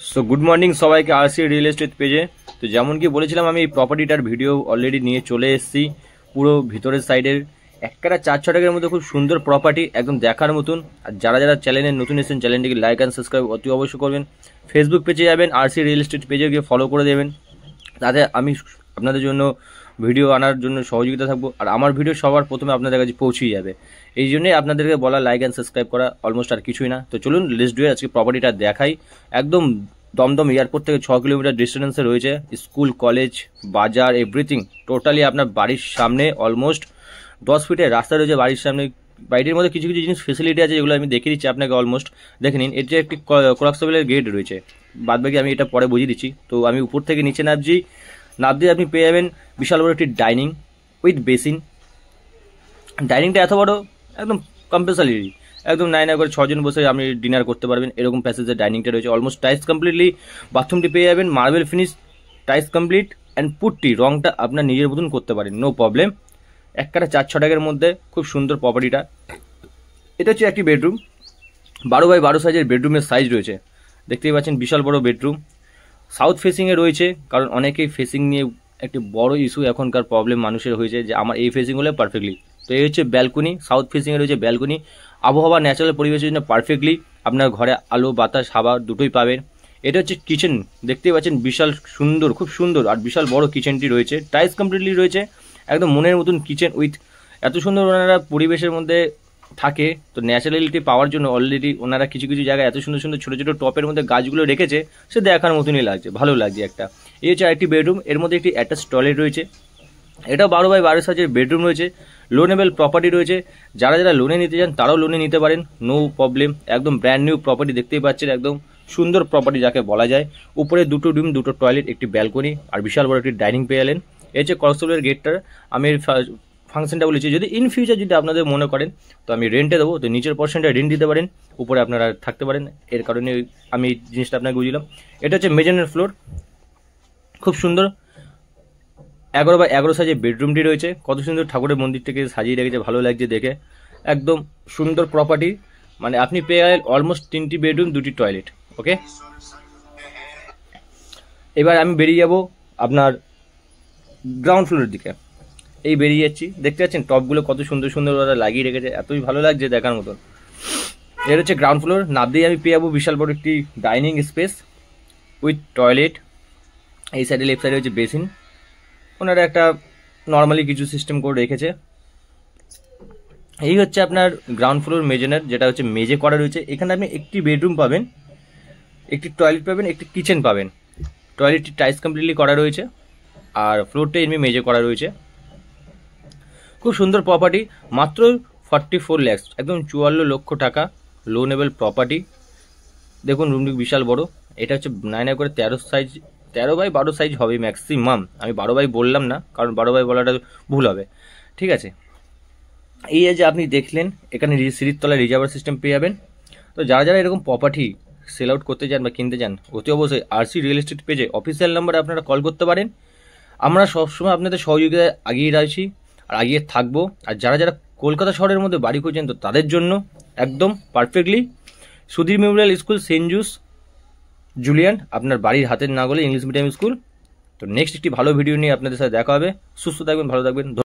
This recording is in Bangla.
সো গুড মর্নিং সবাইকে আরসি রিয়েল এস্টেট পেজে। তো যেমন কি বলেছিলাম, আমি এই প্রপার্টিটার ভিডিও অলরেডি নিয়ে চলে এসেছি। পুরো ভিতরের সাইডের একটা 4-6 টাকার মধ্যে খুব সুন্দর প্রপার্টি, একদম দেখার মতন। আর যারা যারা চ্যানেলে নতুন এসেছেন চ্যানেলটিকে লাইক অ্যান্ড সাবস্ক্রাইব অতি অবশ্যই করবেন। ফেসবুক পেজে যাবেন, আরসি রিয়েল এস্টেট পেজে গিয়ে ফলো করে দেবেন, তাতে আমি আপনাদের জন্য ভিডিও আনার জন্য সহযোগিতা থাকবো। আর আমার ভিডিও সবার প্রথমে আপনাদের কাছে পৌঁছেই যাবে, এই জন্যই আপনাদেরকে বলা লাইক অ্যান্ড সাবস্ক্রাইব করা, অলমোস্ট আর কিছুই না। তো চলুন লেটস ডু ইট। আজকে প্রপার্টিটা দেখাই। একদম দমদম এয়ারপোর্ট থেকে 6 কিলোমিটার ডিস্টেন্সে রয়েছে। স্কুল, কলেজ, বাজার, এভরিথিং টোটালি আপনার বাড়ির সামনে। অলমোস্ট 10 ফিটের রাস্তা রয়েছে বাড়ির সামনে। বাড়ির মধ্যে কিছু কিছু জিনিস ফেসিলিটি আছে, যেগুলো আমি দেখিয়ে দিচ্ছি আপনাকে। অলমোস্ট দেখে নিন, এটা একটি কোলাক্সেবলের গেট রয়েছে। বাদবাকি আমি এটা পরে বুঝিয়ে দিচ্ছি। তো আমি উপর থেকে নিচে নামতে আপনি পেয়ে যাবেন বিশাল বড় একটি ডাইনিং উইথ বেসিন। ডাইনিংটা এত বড়, একদম কম্পালসারি, একদম 9 করে 6 জন বসে আপনি ডিনার করতে পারবেন, এরকম প্যাসেজের ডাইনিংটা রয়েছে। অলমোস্ট টাইলস কমপ্লিটলি, বাথরুমটি পেয়ে যাবেন marble finish, tiles complete and putty, রংটা আপনার নিজের মতন করতে পারেন, নো প্রবলেম। একটা 4-6 টাকার মধ্যে খুব সুন্দর প্রপার্টিটা। এটা হচ্ছে একটি বেডরুম, 12x12 সাইজের বেডরুমের সাইজ রয়েছে। দেখতেই পাচ্ছেন বিশাল বড় বেডরুম। সাউথ ফেসিংয়ে রয়েছে, কারণ অনেকেই ফেসিং নিয়ে একটি বড় ইস্যু এখনকার প্রবলেম মানুষের হয়েছে যে আমার এই ফেসিং হলে পারফেক্টলি। তো এই হচ্ছে ব্যালকনি, সাউথ ফেসিংয়ে রয়েছে ব্যালকনি। আবহাওয়া ন্যাচারাল পরিবেশের জন্য পারফেক্টলি আপনার ঘরে আলো বাতাস হাওয়া দুটোই পাবেন। এটা হচ্ছে কিচেন, দেখতেই পাচ্ছেন বিশাল সুন্দর, খুব সুন্দর আর বিশাল বড় কিচেনটি রয়েছে। টাইলস কমপ্লিটলি রয়েছে, একদম মনের মতন কিচেন উইথ এত সুন্দর। ওনারা পরিবেশের মধ্যে থাকে, তো ন্যাচারালিটি পাওয়ার জন্য অলরেডি ওনারা কিছু কিছু জায়গায় এত সুন্দর সুন্দর ছোটো ছোটো টপের মধ্যে গাছগুলো রেখেছে, সে দেখার মতনই লাগছে, ভালো লাগছে একটা। এই হচ্ছে আরেকটি বেডরুম, এর মধ্যে একটি অ্যাটাচ টয়লেট রয়েছে। এটা 12x12 সাইজের বেডরুম রয়েছে, লোনেবল প্রপার্টি রয়েছে। যারা যারা লোনে নিতে চান তারাও লোনে নিতে পারেন, নো প্রবলেম। একদম ব্র্যান্ড নিউ প্রপার্টি, দেখতেই পাচ্ছেন একদম সুন্দর প্রপার্টি যাকে বলা যায়। উপরে 2টো রুম, 2টো টয়লেট, একটি ব্যালকনি আর বিশাল বড় একটি ডাইনিং পেয়ে গেলেন। এই হচ্ছে কনস্টেবলের গেটটা। আমি ফাংশনটা বলেছি, যদি ইন ফিউচার যদি আপনাদের মনে করেন তো আমি রেন্টে দেবো, তো নিচের পোর্শনটা রেন্ট দিতে পারেন, উপরে আপনারা থাকতে পারেন। এর কারণে আমি এই জিনিসটা আপনাকে বুঝলাম। এটা হচ্ছে মেজানের ফ্লোর, খুব সুন্দর 11x11 সাইজের বেডরুমটি রয়েছে। কত সুন্দর ঠাকুরের মন্দিরটাকে সাজিয়ে রেখেছে, ভালো লাগছে দেখে। একদম সুন্দর প্রপার্টি, মানে আপনি পেয়ে গেলেন অলমোস্ট 3টি বেডরুম 2টি টয়লেট। ওকে, এবার আমি বেরিয়ে যাব আপনার গ্রাউন্ড ফ্লোরের দিকে। এই বেরিয়ে যাচ্ছি, দেখতে পাচ্ছেন টপগুলো কত সুন্দর সুন্দর ওরা লাগিয়ে রেখেছে, এতই ভালো লাগছে দেখার মতন। এর হচ্ছে গ্রাউন্ড ফ্লোর। নাম দিয়ে আমি পেয়ে যাবো বিশাল বড় একটি ডাইনিং স্পেস উইথ টয়লেট। এই সাইডে লেফট সাইডে হচ্ছে বেসিন, ওনারা একটা নর্মালি কিছু সিস্টেম করে রেখেছে। এই হচ্ছে আপনার গ্রাউন্ড ফ্লোর মেজেনের, যেটা হচ্ছে মেজে করা রয়েছে। এখানে আপনি একটি বেডরুম পাবেন, একটি টয়লেট পাবেন, একটি কিচেন পাবেন। টয়লেটটি টাইলস কমপ্লিটলি করা রয়েছে আর ফ্লোরটা এমনি মেজে করা রয়েছে। খুব সুন্দর প্রপার্টি, মাত্র 44 lakhs, একদম 44 লক্ষ টাকা লোনেবল প্রপার্টি। দেখুন রুমটি বিশাল বড়। এটা হচ্ছে 9x13 সাইজ, 13x12 সাইজ হবে ম্যাক্সিমাম। আমি 12x বললাম না, কারণ 12x বলাটা ভুল হবে, ঠিক আছে। এই যে আপনি দেখলেন, এখানে সিঁড়ির তলায় রিজার্ভার সিস্টেম পেয়ে যাবেন। তো যারা যারা এরকম প্রপার্টি সেল আউট করতে চান বা কিনতে চান, অতি অবশ্যই আরসি রিয়েল এস্টেট পেজে অফিসিয়াল নাম্বারে আপনারা কল করতে পারেন। আমরা সবসময় আপনাদের সহযোগিতায় আগিয়ে রয়েছি আর আগিয়ে থাকবো। আর যারা যারা কলকাতা শহরের মধ্যে বাড়ি খুঁজছেন, তো তাদের জন্য একদম perfectly Sudhir memorial school, saint জুস জুলিয়ান, আপনার বাড়ির হাতের না গেলে ইংলিশ মিডিয়াম স্কুল। তো নেক্সট একটি ভালো ভিডিও নিয়ে আপনাদের সাথে দেখা হবে। সুস্থ থাকবেন, ভালো থাকবেন।